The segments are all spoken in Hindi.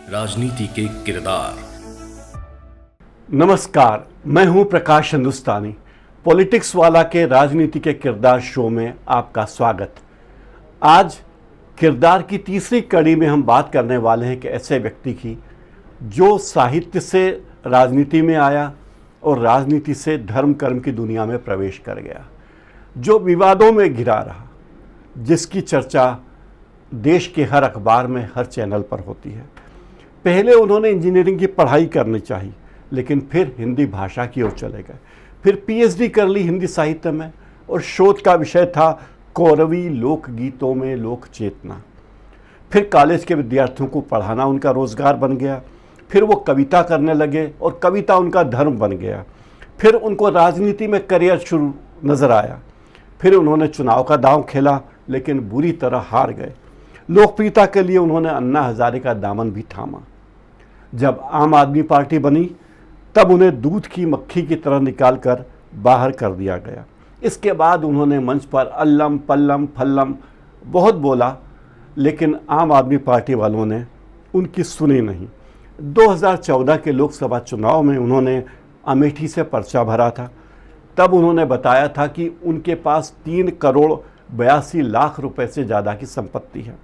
राजनीति के किरदार। नमस्कार, मैं हूं प्रकाश हिंदुस्तानी। पॉलिटिक्स वाला के राजनीति के किरदार शो में आपका स्वागत। आज किरदार की तीसरी कड़ी में हम बात करने वाले हैं कि ऐसे व्यक्ति की जो साहित्य से राजनीति में आया और राजनीति से धर्म कर्म की दुनिया में प्रवेश कर गया, जो विवादों में घिरा रहा, जिसकी चर्चा देश के हर अखबार में, हर चैनल पर होती है। पहले उन्होंने इंजीनियरिंग की पढ़ाई करनी चाहिए, लेकिन फिर हिंदी भाषा की ओर चले गए। फिर पीएचडी कर ली हिंदी साहित्य में और शोध का विषय था कौरवी लोकगीतों में लोक चेतना। फिर कॉलेज के विद्यार्थियों को पढ़ाना उनका रोजगार बन गया। फिर वो कविता करने लगे और कविता उनका धर्म बन गया। फिर उनको राजनीति में करियर शुरू नजर आया। फिर उन्होंने चुनाव का दांव खेला, लेकिन बुरी तरह हार गए। लोकप्रियता के लिए उन्होंने अन्ना हजारे का दामन भी थामा। जब आम आदमी पार्टी बनी, तब उन्हें दूध की मक्खी की तरह निकालकर बाहर कर दिया गया। इसके बाद उन्होंने मंच पर अल्लम पल्लम फल्लम बहुत बोला, लेकिन आम आदमी पार्टी वालों ने उनकी सुनी नहीं। 2014 के लोकसभा चुनाव में उन्होंने अमेठी से पर्चा भरा था। तब उन्होंने बताया था कि उनके पास 3 करोड़ 82 लाख रुपए से ज़्यादा की संपत्ति है।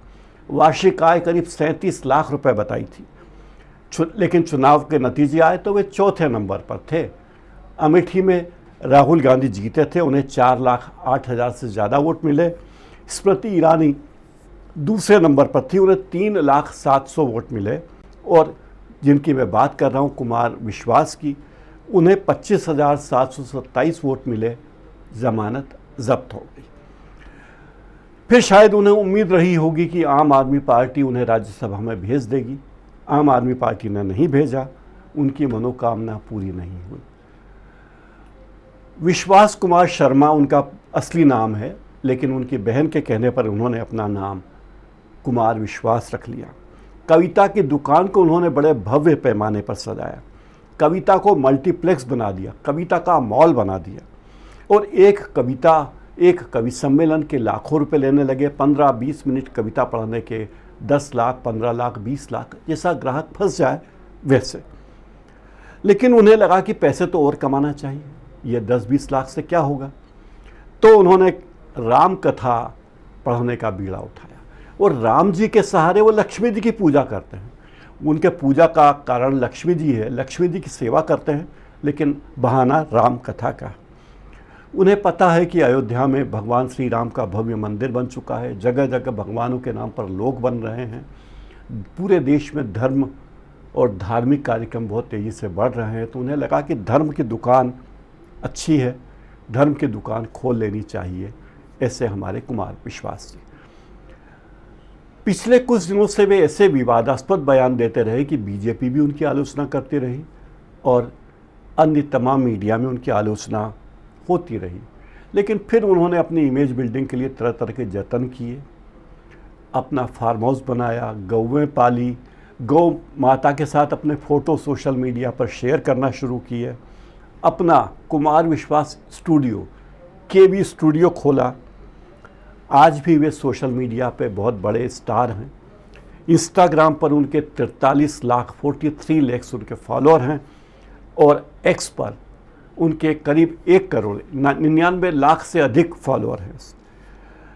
वार्षिक आय करीब 37 लाख रुपए बताई थी। लेकिन चुनाव के नतीजे आए तो वे चौथे नंबर पर थे। अमेठी में राहुल गांधी जीते थे, उन्हें 4,08,000 से ज़्यादा वोट मिले। स्मृति ईरानी दूसरे नंबर पर थी, उन्हें 3,07,000 वोट मिले। और जिनकी मैं बात कर रहा हूँ, कुमार विश्वास की, उन्हें 25,727 वोट मिले। जमानत जब्त हो गई। फिर शायद उन्हें उम्मीद रही होगी कि आम आदमी पार्टी उन्हें राज्यसभा में भेज देगी। आम आदमी पार्टी ने नहीं भेजा, उनकी मनोकामना पूरी नहीं हुई। विश्वास कुमार शर्मा उनका असली नाम है, लेकिन उनकी बहन के कहने पर उन्होंने अपना नाम कुमार विश्वास रख लिया। कविता की दुकान को उन्होंने बड़े भव्य पैमाने पर सजाया। कविता को मल्टीप्लेक्स बना दिया, कविता का मॉल बना दिया। और एक कवि सम्मेलन के लाखों रुपए लेने लगे। 15-20 मिनट कविता पढ़ने के 10 लाख, 15 लाख, 20 लाख, जैसा ग्राहक फंस जाए वैसे। लेकिन उन्हें लगा कि पैसे तो और कमाना चाहिए, ये 10-20 लाख से क्या होगा। तो उन्होंने राम कथा पढ़ने का बीड़ा उठाया और राम जी के सहारे वो लक्ष्मी जी की पूजा करते हैं। उनके पूजा का कारण लक्ष्मी जी है, लक्ष्मी जी की सेवा करते हैं, लेकिन बहाना राम कथा का। उन्हें पता है कि अयोध्या में भगवान श्री राम का भव्य मंदिर बन चुका है, जगह जगह भगवानों के नाम पर लोग बन रहे हैं, पूरे देश में धर्म और धार्मिक कार्यक्रम बहुत तेज़ी से बढ़ रहे हैं। तो उन्हें लगा कि धर्म की दुकान अच्छी है, धर्म की दुकान खोल लेनी चाहिए। ऐसे हमारे कुमार विश्वास जी। पिछले कुछ दिनों से वे ऐसे विवादास्पद बयान देते रहे कि बीजेपी भी उनकी आलोचना करती रही और अन्य तमाम मीडिया में उनकी आलोचना होती रही। लेकिन फिर उन्होंने अपनी इमेज बिल्डिंग के लिए तरह तरह के जतन किए। अपना फार्म हाउस बनाया, गौवें पाली, गौ माता के साथ अपने फ़ोटो सोशल मीडिया पर शेयर करना शुरू किए। अपना कुमार विश्वास स्टूडियो, केवी स्टूडियो खोला। आज भी वे सोशल मीडिया पे बहुत बड़े स्टार हैं। इंस्टाग्राम पर उनके 43 लाख 43 लाख उनके फॉलोअर हैं और एक्स पर उनके करीब 1 करोड़ 99 लाख से अधिक फॉलोअर हैं।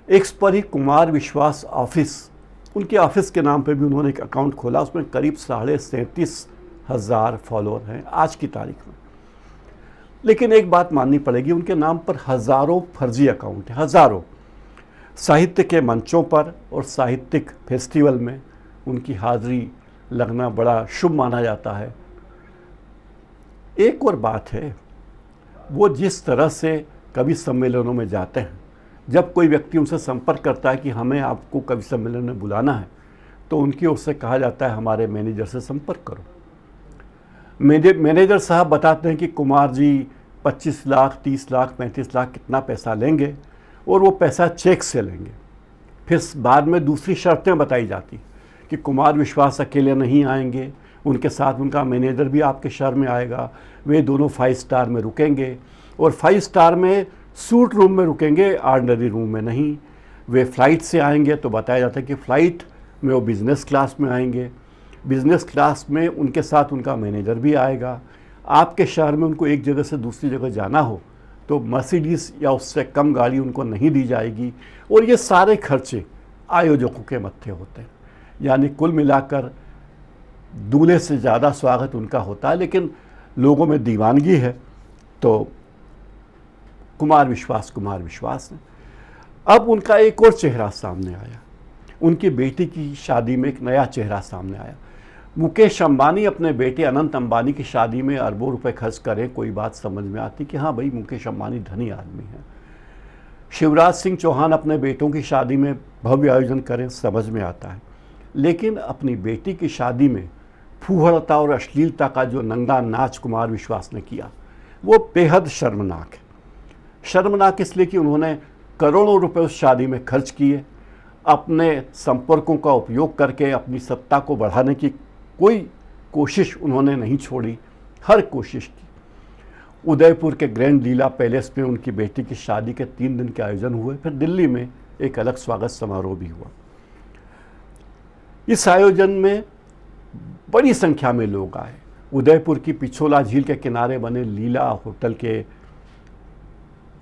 एक्स पर ही कुमार विश्वास ऑफिस, उनके ऑफिस के नाम पे भी उन्होंने एक अकाउंट खोला, उसमें करीब 37,500 फॉलोअर हैं आज की तारीख में। लेकिन एक बात माननी पड़ेगी, उनके नाम पर हज़ारों फर्जी अकाउंट हैं, हज़ारों। साहित्य के मंचों पर और साहित्यिक फेस्टिवल में उनकी हाजिरी लगना बड़ा शुभ माना जाता है। एक और बात है, वो जिस तरह से कवि सम्मेलनों में जाते हैं, जब कोई व्यक्ति उनसे संपर्क करता है कि हमें आपको कवि सम्मेलन में बुलाना है, तो उनकी ओर से कहा जाता है हमारे मैनेजर से संपर्क करो। मैनेजर साहब बताते हैं कि कुमार जी 25 लाख, 30 लाख, 35 लाख कितना पैसा लेंगे और वो पैसा चेक से लेंगे। फिर बाद में दूसरी शर्तें बताई जाती कि कुमार विश्वास अकेले नहीं आएंगे, उनके साथ उनका मैनेजर भी आपके शहर में आएगा। वे दोनों 5 स्टार में रुकेंगे और 5 स्टार में सूट रूम में रुकेंगे, ऑर्डिनरी रूम में नहीं। वे फ़्लाइट से आएंगे तो बताया जाता है कि फ़्लाइट में वो बिज़नेस क्लास में आएंगे। बिजनेस क्लास में उनके साथ उनका मैनेजर भी आएगा। आपके शहर में उनको एक जगह से दूसरी जगह जाना हो तो मर्सिडीज या उससे कम गाड़ी उनको नहीं दी जाएगी। और ये सारे खर्चे आयोजकों के मत्थे होते हैं। यानी कुल मिलाकर दूल्हे से ज़्यादा स्वागत उनका होता है। लेकिन लोगों में दीवानगी है तो कुमार विश्वास ने। अब उनका एक और चेहरा सामने आया। उनकी बेटी की शादी में एक नया चेहरा सामने आया। मुकेश अंबानी अपने बेटे अनंत अंबानी की शादी में अरबों रुपए खर्च करें, कोई बात समझ में आती कि हाँ भाई मुकेश अंबानी धनी आदमी है। शिवराज सिंह चौहान अपने बेटों की शादी में भव्य आयोजन करें, समझ में आता है। लेकिन अपनी बेटी की शादी में फूहड़ता और अश्लीलता का जो नंगा नाच कुमार विश्वास ने किया वो बेहद शर्मनाक है। शर्मनाक इसलिए कि उन्होंने करोड़ों रुपए उस शादी में खर्च किए। अपने संपर्कों का उपयोग करके अपनी सत्ता को बढ़ाने की कोई कोशिश उन्होंने नहीं छोड़ी, हर कोशिश की। उदयपुर के ग्रैंड लीला पैलेस में उनकी बेटी की शादी के 3 दिन के आयोजन हुए। फिर दिल्ली में एक अलग स्वागत समारोह भी हुआ। इस आयोजन में बड़ी संख्या में लोग आए। उदयपुर की पिछोला झील के किनारे बने लीला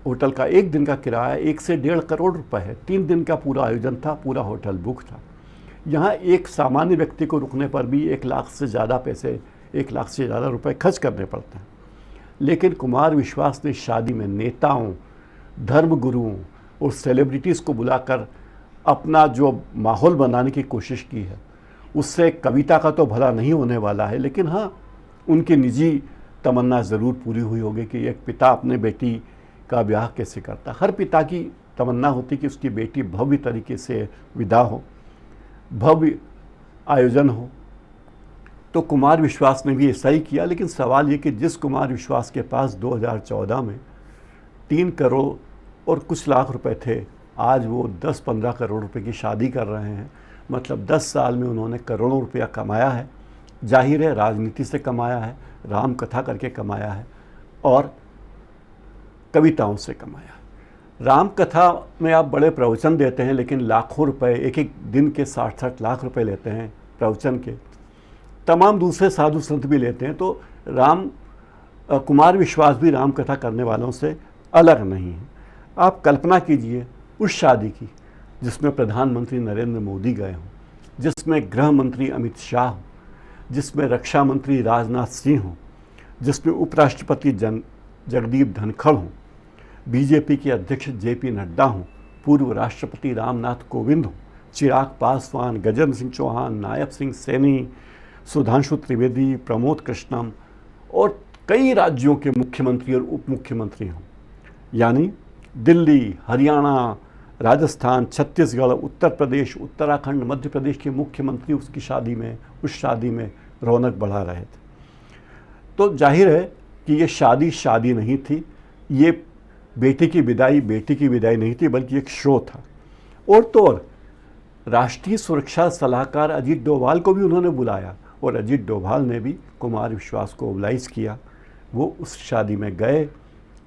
होटल का एक दिन का किराया 1 से 1.5 करोड़ रुपए है। 3 दिन का पूरा आयोजन था, पूरा होटल बुक था। यहाँ एक सामान्य व्यक्ति को रुकने पर भी 1 लाख से ज़्यादा रुपए खर्च करने पड़ते हैं। लेकिन कुमार विश्वास ने शादी में नेताओं, धर्मगुरुओं और सेलिब्रिटीज़ को बुलाकर अपना जो माहौल बनाने की कोशिश की है उससे कविता का तो भला नहीं होने वाला है, लेकिन हाँ उनकी निजी तमन्ना ज़रूर पूरी हुई होगी कि एक पिता अपने बेटी का ब्याह कैसे करता। हर पिता की तमन्ना होती कि उसकी बेटी भव्य तरीके से विदा हो, भव्य आयोजन हो। तो कुमार विश्वास ने भी ऐसा ही किया। लेकिन सवाल ये कि जिस कुमार विश्वास के पास 2014 में 3 करोड़ और कुछ लाख रुपए थे, आज वो 10-15 करोड़ रुपए की शादी कर रहे हैं। मतलब 10 साल में उन्होंने करोड़ों रुपया कमाया है। जाहिर है राजनीति से कमाया है, राम कथा करके कमाया है और कविताओं से कमाया है। राम कथा में आप बड़े प्रवचन देते हैं, लेकिन लाखों रुपए, एक दिन के 60-60 लाख रुपए लेते हैं प्रवचन के। तमाम दूसरे साधु संत भी लेते हैं। तो कुमार विश्वास भी राम कथा करने वालों से अलग नहीं है। आप कल्पना कीजिए उस शादी की जिसमें प्रधानमंत्री नरेंद्र मोदी गए हों, जिसमें गृह मंत्री अमित शाह हों, जिसमें रक्षा मंत्री राजनाथ सिंह हों, जिसमें उपराष्ट्रपति जगदीप धनखड़ हों, बीजेपी के अध्यक्ष जेपी नड्डा हों, पूर्व राष्ट्रपति रामनाथ कोविंद हों, चिराग पासवान, गजेंद्र सिंह चौहान, नायब सिंह सैनी, सुधांशु त्रिवेदी, प्रमोद कृष्णम और कई राज्यों के मुख्यमंत्री और उप मुख्यमंत्री हों। यानी दिल्ली, हरियाणा, राजस्थान, छत्तीसगढ़, उत्तर प्रदेश, उत्तराखंड, मध्य प्रदेश के मुख्यमंत्री उस शादी में रौनक बढ़ा रहे थे। तो जाहिर है कि ये शादी नहीं थी। ये बेटी की विदाई नहीं थी, बल्कि एक शो था। और तो और राष्ट्रीय सुरक्षा सलाहकार अजीत डोभाल को भी उन्होंने बुलाया और अजीत डोभाल ने भी कुमार विश्वास को ओबलाइज किया। वो उस शादी में गए,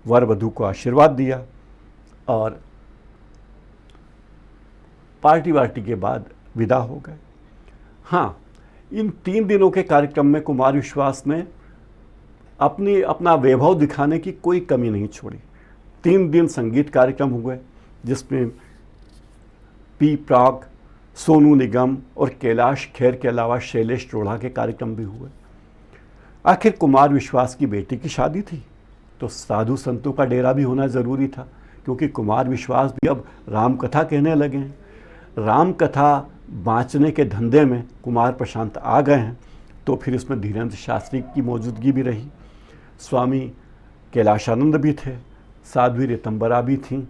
वर वधू को आशीर्वाद दिया और पार्टी के बाद विदा हो गए। हाँ, इन 3 दिनों के कार्यक्रम में कुमार विश्वास ने अपना वैभव दिखाने की कोई कमी नहीं छोड़ी। 3 दिन संगीत कार्यक्रम हुए जिसमें पी प्राक, सोनू निगम और कैलाश खेर के अलावा शैलेश रोढ़ा के कार्यक्रम भी हुए। आखिर कुमार विश्वास की बेटी की शादी थी तो साधु संतों का डेरा भी होना ज़रूरी था, क्योंकि कुमार विश्वास भी अब राम कथा कहने लगे हैं। राम कथा बाँचने के धंधे में कुमार प्रशांत आ गए हैं। तो फिर इसमें धीरेन्द्र शास्त्री की मौजूदगी भी रही, स्वामी कैलाशानंद भी थे, साध्वी ऋतंबरा भी थीं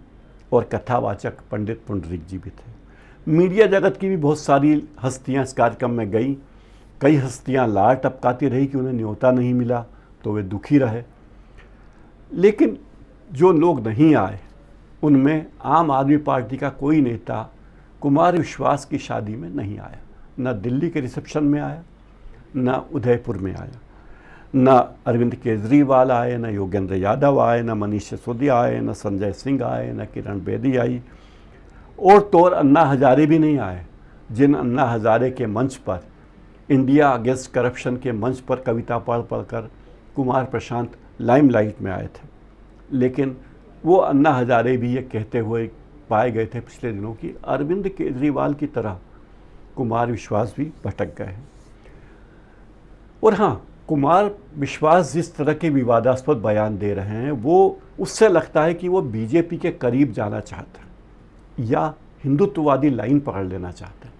और कथावाचक पंडित पुंडरीक जी भी थे। मीडिया जगत की भी बहुत सारी हस्तियां इस कार्यक्रम में गई। कई हस्तियां लार टपकाती रही कि उन्हें न्योता नहीं मिला, तो वे दुखी रहे। लेकिन जो लोग नहीं आए उनमें आम आदमी पार्टी का कोई नेता कुमार विश्वास की शादी में नहीं आया। न दिल्ली के रिसेप्शन में आया, न उदयपुर में आया, न अरविंद केजरीवाल आए, न योगेंद्र यादव आए, न मनीष सिसोदिया आए, न संजय सिंह आए, न किरण बेदी आई और तो और अन्ना हजारे भी नहीं आए, जिन अन्ना हजारे के मंच पर इंडिया अगेंस्ट करप्शन के मंच पर कविता पढ़कर कुमार प्रशांत लाइमलाइट में आए थे, लेकिन वो अन्ना हजारे भी ये कहते हुए पाए गए थे पिछले दिनों की अरविंद केजरीवाल की तरह कुमार विश्वास भी भटक गए हैं। और हाँ, कुमार विश्वास जिस तरह के विवादास्पद बयान दे रहे हैं वो उससे लगता है कि वो बीजेपी के करीब जाना चाहते हैं या हिंदुत्ववादी लाइन पकड़ लेना चाहते हैं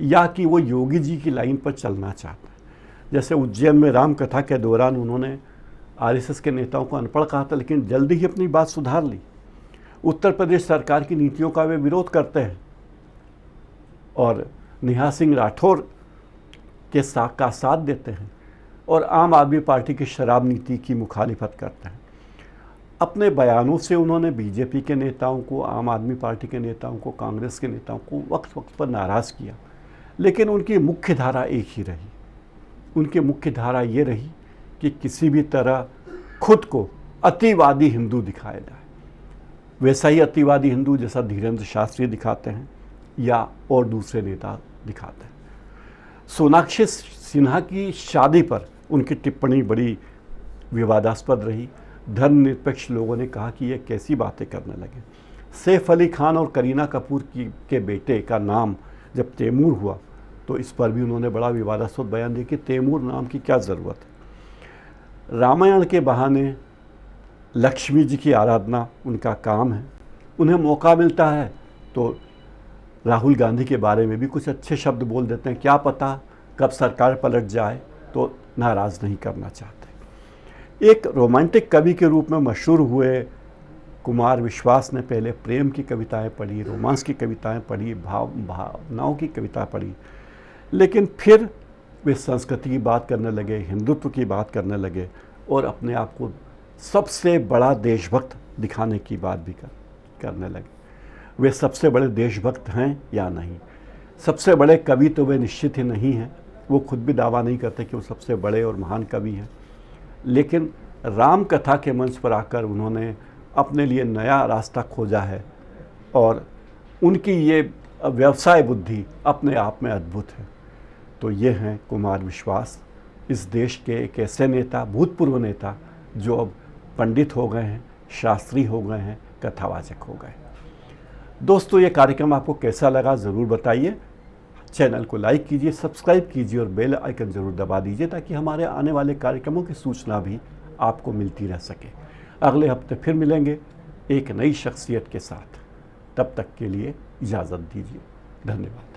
या कि वो योगी जी की लाइन पर चलना चाहते हैं। जैसे उज्जैन में राम कथा के दौरान उन्होंने आरएसएस के नेताओं को अनपढ़ कहा था, लेकिन जल्दी ही अपनी बात सुधार ली। उत्तर प्रदेश सरकार की नीतियों का वे विरोध करते हैं और नेहा सिंह राठौर के साथ देते हैं और आम आदमी पार्टी की शराब नीति की मुखालिफत करते हैं। अपने बयानों से उन्होंने बीजेपी के नेताओं को, आम आदमी पार्टी के नेताओं को, कांग्रेस के नेताओं को वक्त वक्त पर नाराज़ किया, लेकिन उनकी मुख्य धारा एक ही रही। उनकी मुख्य धारा ये रही कि किसी भी तरह खुद को अतिवादी हिंदू दिखाया जाए, वैसा ही अतिवादी हिंदू जैसा धीरेन्द्र शास्त्री दिखाते हैं या और दूसरे नेता दिखाते हैं। सोनाक्षी सिन्हा की शादी पर उनकी टिप्पणी बड़ी विवादास्पद रही। धर्मनिरपेक्ष लोगों ने कहा कि ये कैसी बातें करने लगे। सैफ अली खान और करीना कपूर के बेटे का नाम जब तैमूर हुआ तो इस पर भी उन्होंने बड़ा विवादास्पद बयान दिया कि तैमूर नाम की क्या ज़रूरत है। रामायण के बहाने लक्ष्मी जी की आराधना उनका काम है, उन्हें मौका मिलता है तो राहुल गांधी के बारे में भी कुछ अच्छे शब्द बोल देते हैं। क्या पता कब सरकार पलट जाए, तो नाराज़ नहीं करना चाहते। एक रोमांटिक कवि के रूप में मशहूर हुए कुमार विश्वास ने पहले प्रेम की कविताएं पढ़ी, रोमांस की कविताएं पढ़ी, भावनाओं की कविता पढ़ी, लेकिन फिर वे संस्कृति की बात करने लगे, हिंदुत्व की बात करने लगे और अपने आप को सबसे बड़ा देशभक्त दिखाने की बात भी करने लगे। वे सबसे बड़े देशभक्त हैं या नहीं? सबसे बड़े कवि तो वे निश्चित ही नहीं हैं, वो खुद भी दावा नहीं करते कि वो सबसे बड़े और महान कवि हैं, लेकिन राम कथा के मंच पर आकर उन्होंने अपने लिए नया रास्ता खोजा है और उनकी ये व्यवसाय बुद्धि अपने आप में अद्भुत है। तो ये हैं कुमार विश्वास, इस देश के एक ऐसे नेता, भूतपूर्व नेता जो अब पंडित हो गए हैं, शास्त्री हो गए हैं, कथावाचक हो गए हैं। दोस्तों, ये कार्यक्रम आपको कैसा लगा ज़रूर बताइए। चैनल को लाइक कीजिए, सब्सक्राइब कीजिए और बेल आइकन ज़रूर दबा दीजिए ताकि हमारे आने वाले कार्यक्रमों की सूचना भी आपको मिलती रह सके। अगले हफ्ते फिर मिलेंगे एक नई शख्सियत के साथ। तब तक के लिए इजाज़त दीजिए। धन्यवाद।